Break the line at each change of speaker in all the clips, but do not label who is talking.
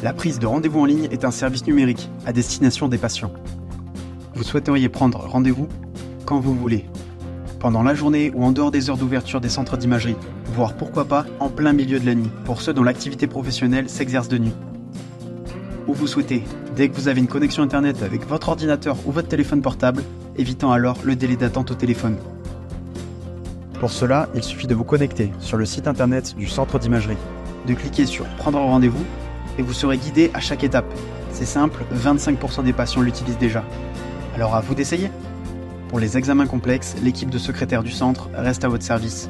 La prise de rendez-vous en ligne est un service numérique à destination des patients. Vous souhaiteriez prendre rendez-vous quand vous voulez, pendant la journée ou en dehors des heures d'ouverture des centres d'imagerie, voire pourquoi pas en plein milieu de la nuit, pour ceux dont l'activité professionnelle s'exerce de nuit. Où vous souhaitez, dès que vous avez une connexion internet avec votre ordinateur ou votre téléphone portable, évitant alors le délai d'attente au téléphone. Pour cela, il suffit de vous connecter sur le site internet du centre d'imagerie, de cliquer sur « Prendre rendez-vous » et vous serez guidé à chaque étape. C'est simple, 25% des patients l'utilisent déjà. Alors à vous d'essayer. Pour les examens complexes, l'équipe de secrétaire du centre reste à votre service.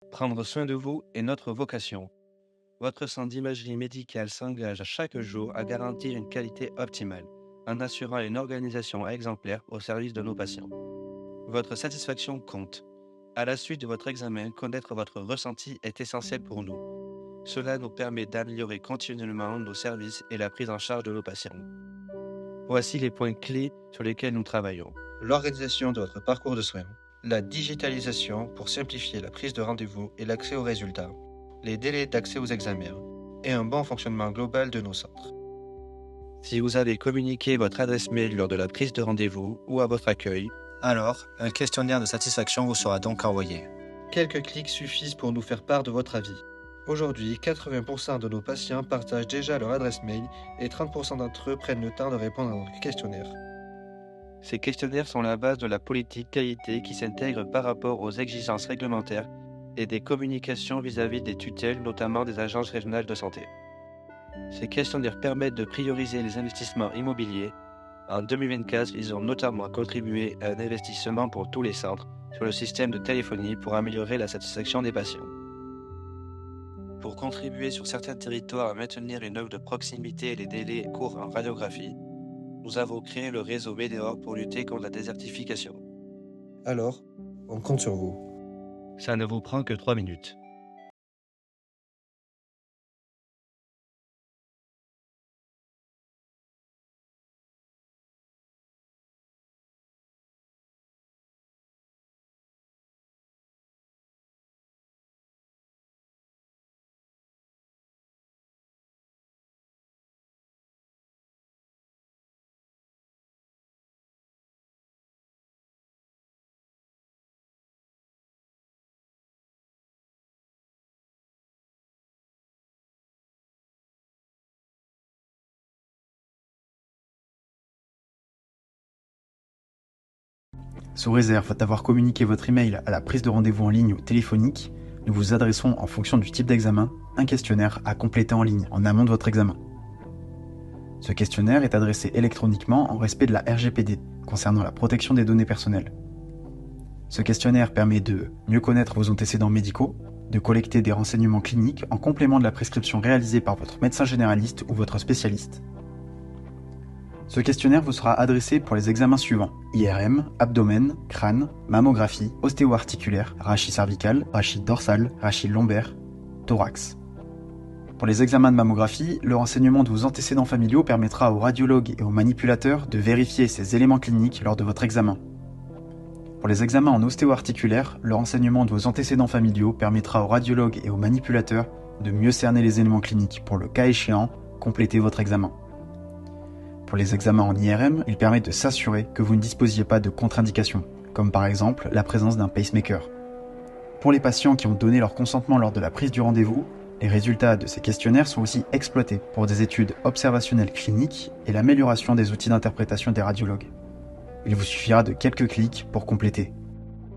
Prendre soin de vous est notre vocation. Votre centre d'imagerie médicale s'engage chaque jour à garantir une qualité optimale, en assurant une organisation exemplaire au service de nos patients. Votre satisfaction compte. À la suite de votre examen, connaître votre ressenti est essentiel pour nous. Cela nous permet d'améliorer continuellement nos services et la prise en charge de nos patients. Voici les points clés sur lesquels nous travaillons. L'organisation de votre parcours de soins, la digitalisation pour simplifier la prise de rendez-vous et l'accès aux résultats, les délais d'accès aux examens et un bon fonctionnement global de nos centres. Si vous avez communiqué votre adresse mail lors de la prise de rendez-vous ou à votre accueil, alors un questionnaire de satisfaction vous sera donc envoyé. Quelques clics suffisent pour nous faire part de votre avis. Aujourd'hui, 80% de nos patients partagent déjà leur adresse mail et 30% d'entre eux prennent le temps de répondre à notre questionnaire. Ces questionnaires sont la base de la politique qualité qui s'intègre par rapport aux exigences réglementaires et des communications vis-à-vis des tutelles, notamment des agences régionales de santé. Ces questionnaires permettent de prioriser les investissements immobiliers. En 2024, ils ont notamment contribué à un investissement pour tous les centres sur le système de téléphonie pour améliorer la satisfaction des patients. Pour contribuer sur certains territoires à maintenir une œuvre de proximité et les délais courts en radiographie, nous avons créé le réseau Météor pour lutter contre la désertification. Alors, on compte sur vous. Ça ne vous prend que 3 minutes.
Sous réserve d'avoir communiqué votre email à la prise de rendez-vous en ligne ou téléphonique, nous vous adressons, en fonction du type d'examen, un questionnaire à compléter en ligne en amont de votre examen. Ce questionnaire est adressé électroniquement en respect de la RGPD concernant la protection des données personnelles. Ce questionnaire permet de mieux connaître vos antécédents médicaux, de collecter des renseignements cliniques en complément de la prescription réalisée par votre médecin généraliste ou votre spécialiste. Ce questionnaire vous sera adressé pour les examens suivants: IRM, abdomen, crâne, mammographie, ostéo-articulaire, rachis cervical, rachis dorsal, rachis lombaire, thorax. Pour les examens de mammographie, le renseignement de vos antécédents familiaux permettra aux radiologues et aux manipulateurs de vérifier ces éléments cliniques lors de votre examen. Pour les examens en ostéo-articulaire, le renseignement de vos antécédents familiaux permettra aux radiologues et aux manipulateurs de mieux cerner les éléments cliniques pour, le cas échéant, compléter votre examen. Pour les examens en IRM, il permet de s'assurer que vous ne disposiez pas de contre-indications, comme par exemple la présence d'un pacemaker. Pour les patients qui ont donné leur consentement lors de la prise du rendez-vous, les résultats de ces questionnaires sont aussi exploités pour des études observationnelles cliniques et l'amélioration des outils d'interprétation des radiologues. Il vous suffira de quelques clics pour compléter.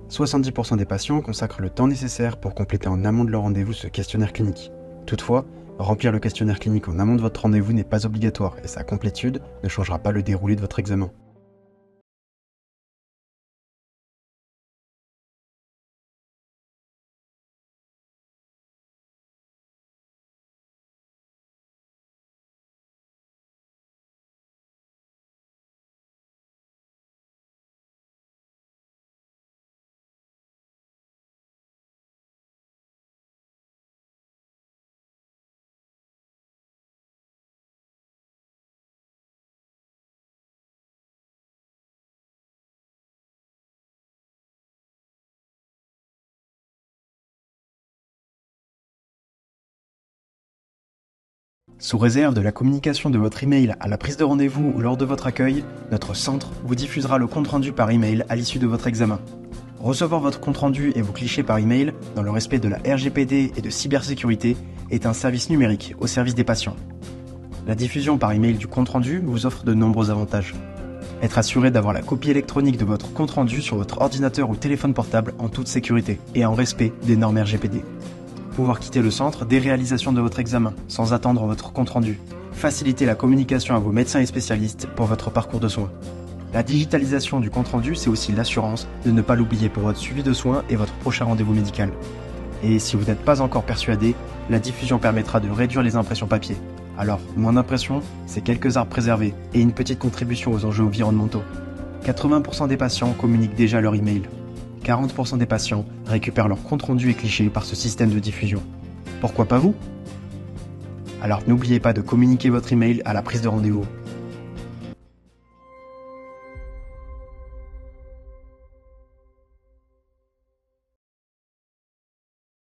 70% des patients consacrent le temps nécessaire pour compléter en amont de leur rendez-vous ce questionnaire clinique. Toutefois, remplir le questionnaire clinique en amont de votre rendez-vous n'est pas obligatoire et sa complétude ne changera pas le déroulé de votre examen. Sous réserve de la communication de votre email à la prise de rendez-vous ou lors de votre accueil, notre centre vous diffusera le compte-rendu par email à l'issue de votre examen. Recevoir votre compte-rendu et vos clichés par email, dans le respect de la RGPD et de cybersécurité, est un service numérique au service des patients. La diffusion par email du compte-rendu vous offre de nombreux avantages. Être assuré d'avoir la copie électronique de votre compte-rendu sur votre ordinateur ou téléphone portable en toute sécurité et en respect des normes RGPD. Pouvoir quitter le centre dès réalisation de votre examen, sans attendre votre compte-rendu. Faciliter la communication à vos médecins et spécialistes pour votre parcours de soins. La digitalisation du compte-rendu, c'est aussi l'assurance de ne pas l'oublier pour votre suivi de soins et votre prochain rendez-vous médical. Et si vous n'êtes pas encore persuadé, la diffusion permettra de réduire les impressions papier. Alors, moins d'impressions, c'est quelques arbres préservés et une petite contribution aux enjeux environnementaux. 80% des patients communiquent déjà leur email. 40% des patients récupèrent leur compte-rendu et clichés par ce système de diffusion. Pourquoi pas vous ? Alors n'oubliez pas de communiquer votre email à la prise de rendez-vous.